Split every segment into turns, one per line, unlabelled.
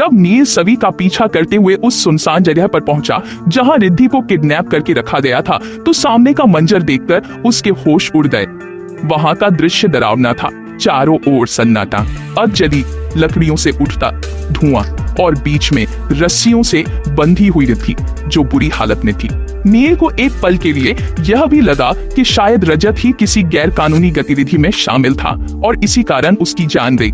तब नील सभी का पीछा करते हुए उस सुनसान जगह पर पहुंचा जहां रिद्धि को किडनैप करके रखा गया था, तो सामने का मंजर देखकर उसके होश उड़ गए। वहां का दृश्य डरावना था। चारों ओर सन्नाटा, जली लकड़ियों से उठता धुआं और बीच में रस्सियों से बंधी हुई रिद्धि जो बुरी हालत में थी। नील को एक पल के लिए यह भी लगा कि शायद रजत ही किसी गैर कानूनी गतिविधि में शामिल था और इसी कारण उसकी जान गई।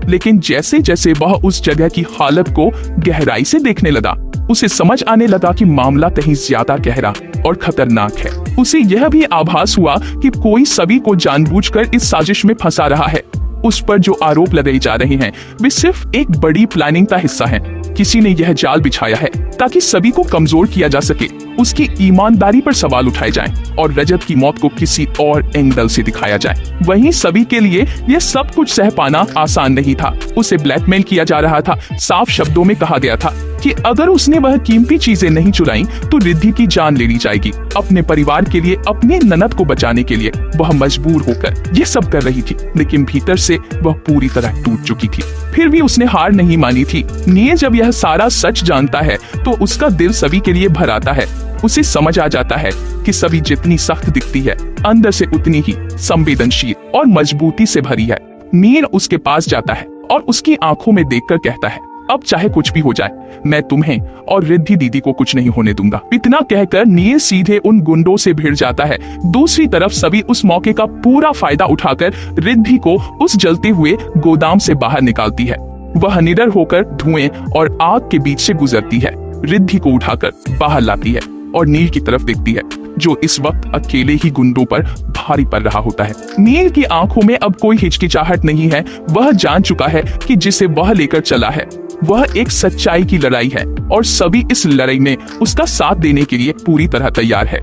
लेकिन जैसे जैसे वह उस जगह की हालत को गहराई से देखने लगा, उसे समझ आने लगा कि मामला कहीं ज्यादा गहरा और खतरनाक है। उसे यह भी आभास हुआ कि कोई सभी को जानबूझकर इस साजिश में फंसा रहा है। उस पर जो आरोप लगाए जा रहे हैं वे सिर्फ एक बड़ी प्लानिंग का हिस्सा हैं। किसी ने यह जाल बिछाया है ताकि सभी को कमजोर किया जा सके, उसकी ईमानदारी पर सवाल उठाए जाएं और रजत की मौत को किसी और एंगल से दिखाया जाए। वहीं सभी के लिए यह सब कुछ सह पाना आसान नहीं था। उसे ब्लैकमेल किया जा रहा था। साफ शब्दों में कहा गया था कि अगर उसने वह कीमती चीजें नहीं चुराई तो रिद्धि की जान ले ली जाएगी। अपने परिवार के लिए, अपने ननद को बचाने के लिए वह मजबूर होकर यह सब कर रही थी, लेकिन भीतर से वह पूरी तरह टूट चुकी थी। फिर भी उसने हार नहीं मानी थी। नील जब यह सारा सच जानता है तो उसका दिल सभी के लिए भर आता है। उसे समझ आ जाता है कि सभी जितनी सख्त दिखती है, अंदर से उतनी ही संवेदनशील और मजबूती से भरी है। नील उसके पास जाता है और उसकी आंखों में देखकर कहता है, अब चाहे कुछ भी हो जाए, मैं तुम्हें और रिद्धि दीदी को कुछ नहीं होने दूंगा। इतना कहकर नील सीधे उन गुंडों से भिड़ जाता है। दूसरी तरफ सभी उस मौके का पूरा फायदा उठाकर रिद्धि को उस जलते हुए गोदाम से बाहर निकालती है। वह निडर होकर धुएं और आग के बीच से गुजरती है, रिद्धि को उठाकर बाहर लाती है और नील की तरफ देखती है जो इस वक्त अकेले ही गुंडों पर भारी पड़ रहा होता है। नील की आंखों में अब कोई हिचकिचाहट नहीं है। वह जान चुका है कि जिसे वह लेकर चला है वह एक सच्चाई की लड़ाई है और सभी इस लड़ाई में उसका साथ देने के लिए पूरी तरह तैयार है।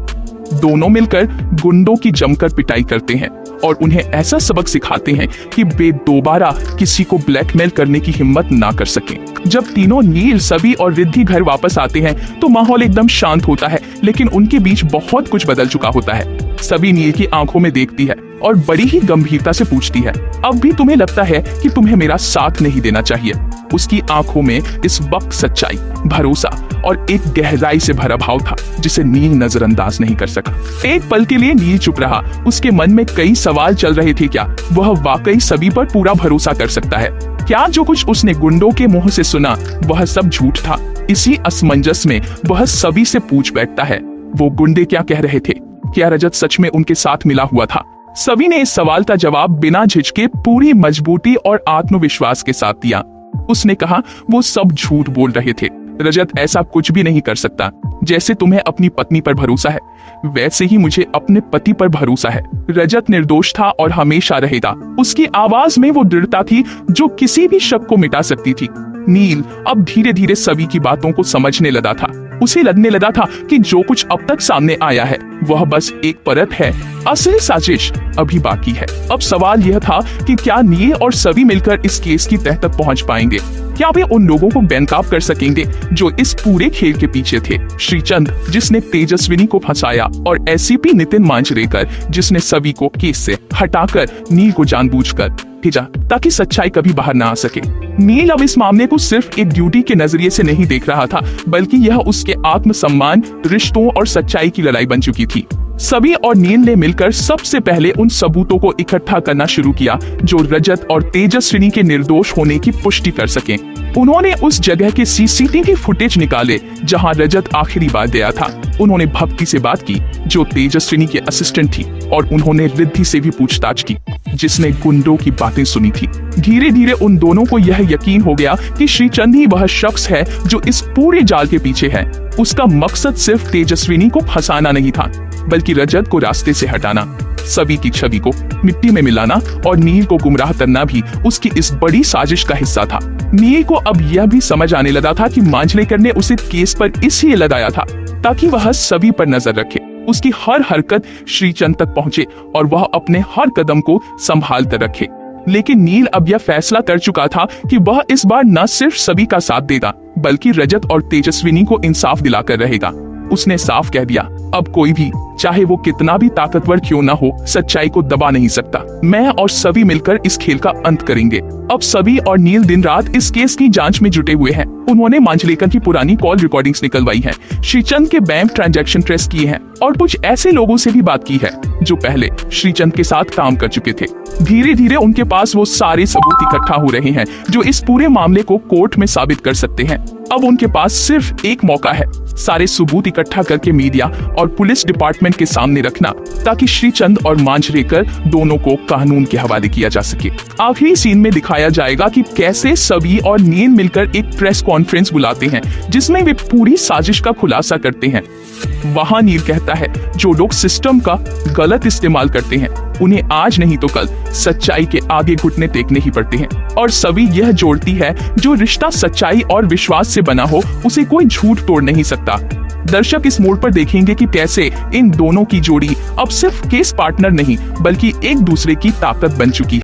दोनों मिलकर गुंडों की जमकर पिटाई करते हैं और उन्हें ऐसा सबक सिखाते हैं कि वे दोबारा किसी को ब्लैकमेल करने की हिम्मत ना कर सकें। जब तीनों नील, सभी और रिद्धि घर वापस आते हैं तो माहौल एकदम शांत होता है, लेकिन उनके बीच बहुत कुछ बदल चुका होता है। सभी नील की आंखों में देखती है और बड़ी ही गंभीरता से पूछती है, अब भी तुम्हें लगता है कि तुम्हें मेरा साथ नहीं देना चाहिए? उसकी आंखों में इस वक्त सच्चाई, भरोसा और एक गहराई से भरा भाव था जिसे नील नजरअंदाज नहीं कर सका। एक पल के लिए नील चुप रहा। उसके मन में कई सवाल चल रहे थे। क्या वह वाकई सभी पर पूरा भरोसा कर सकता है? क्या जो कुछ उसने गुंडों के मुंह से सुना वह सब झूठ था? इसी असमंजस में वह सभी से पूछ बैठता है, वो गुंडे क्या कह रहे थे? क्या रजत सच में उनके साथ मिला हुआ था? सभी ने इस सवाल का जवाब बिना झिझके, पूरी मजबूती और आत्मविश्वास के साथ दिया। उसने कहा, वो सब झूठ बोल रहे थे। रजत ऐसा कुछ भी नहीं कर सकता। जैसे तुम्हें अपनी पत्नी पर भरोसा है, वैसे ही मुझे अपने पति पर भरोसा है। रजत निर्दोष था और हमेशा रहेगा। उसकी आवाज में वो दृढ़ता थी जो किसी भी शक को मिटा सकती थी। नील अब धीरे धीरे सभी की बातों को समझने लगा था। उसे लगने लगा था कि जो कुछ अब तक सामने आया है वह बस एक परत है, असली साजिश अभी बाकी है। अब सवाल यह था कि क्या नील और सभी मिलकर इस केस की तह तक पहुंच पाएंगे? क्या वे उन लोगों को बेनकाब कर सकेंगे जो इस पूरे खेल के पीछे थे? श्रीचंद, जिसने तेजस्विनी को फंसाया, और एसीपी नितिन मांजरेकर, जिसने सभी को केस से हटाकर नील को जानबूझकर भेजा ताकि सच्चाई कभी बाहर ना आ सके। नील अब इस मामले को सिर्फ एक ड्यूटी के नजरिए से नहीं देख रहा था, बल्कि यह उसके आत्मसम्मान, रिश्तों और सच्चाई की लड़ाई बन चुकी थी। सभी और नील ने मिलकर सबसे पहले उन सबूतों को इकट्ठा करना शुरू किया जो रजत और तेजस्विनी के निर्दोष होने की पुष्टि कर सकें। उन्होंने उस जगह के सीसीटीवी फुटेज निकाले जहां रजत आखिरी बार गया था। उन्होंने भक्ति से बात की जो तेजस्विनी के असिस्टेंट थी, और उन्होंने रिद्धि से भी पूछताछ की जिसने गुंडों की बातें सुनी थी। धीरे धीरे उन दोनों को यह यकीन हो गया कि श्रीचंद ही वह शख्स है जो इस पूरे जाल के पीछे है। उसका मकसद सिर्फ तेजस्विनी को फंसाना नहीं था, बल्कि रजत को रास्ते से हटाना, सभी की छवि को मिट्टी में मिलाना और नील को गुमराह करना भी उसकी इस बड़ी साजिश का हिस्सा था। नील को अब यह भी समझ आने लगा था कि मांजरेकर ने उसे केस पर इसलिए लगाया था ताकि वह सभी पर नजर रखे, उसकी हर हरकत श्रीचंद तक पहुंचे और वह अपने हर कदम को संभाल कर रखे। लेकिन नील अब यह फैसला कर चुका था कि वह इस बार न सिर्फ सभी का साथ देगा, बल्कि रजत और तेजस्विनी को इंसाफ दिलाकर रहेगा। उसने साफ कह दिया, अब कोई भी, चाहे वो कितना भी ताकतवर क्यों ना हो, सच्चाई को दबा नहीं सकता। मैं और सभी मिलकर इस खेल का अंत करेंगे। अब सभी और नील दिन रात इस केस की जांच में जुटे हुए हैं। उन्होंने मांजरेकर की पुरानी कॉल रिकॉर्डिंग्स निकलवाई हैं, श्रीचंद के बैंक ट्रांजैक्शन ट्रेस किए हैं और कुछ ऐसे लोगों से भी बात की है जो पहले श्रीचंद के साथ काम कर चुके थे। धीरे धीरे उनके पास वो सारे सबूत इकट्ठा हो रहे हैं जो इस पूरे मामले को कोर्ट में साबित कर सकते हैं। अब उनके पास सिर्फ एक मौका है, सारे सबूत इकट्ठा करके मीडिया और पुलिस डिपार्टमेंट के सामने रखना, ताकि श्रीचंद और मांजरेकर दोनों को कानून के हवाले किया जा सके। आखिरी सीन में दिखाया जाएगा कि कैसे सभी और नील मिलकर एक प्रेस कॉन्फ्रेंस बुलाते हैं जिसमें वे पूरी साजिश का खुलासा करते हैं। वहां नील कहता है, जो लोग सिस्टम का गलत इस्तेमाल करते हैं उन्हें आज नहीं तो कल सच्चाई के आगे घुटने टेकने ही पड़ते हैं। और सभी यह जोड़ती है, जो रिश्ता सच्चाई और विश्वास से बना हो उसे कोई झूठ तोड़ नहीं सकता। दर्शक इस मोड़ पर देखेंगे कि कैसे इन दोनों की जोड़ी अब सिर्फ केस पार्टनर नहीं बल्कि एक दूसरे की ताकत बन चुकी है।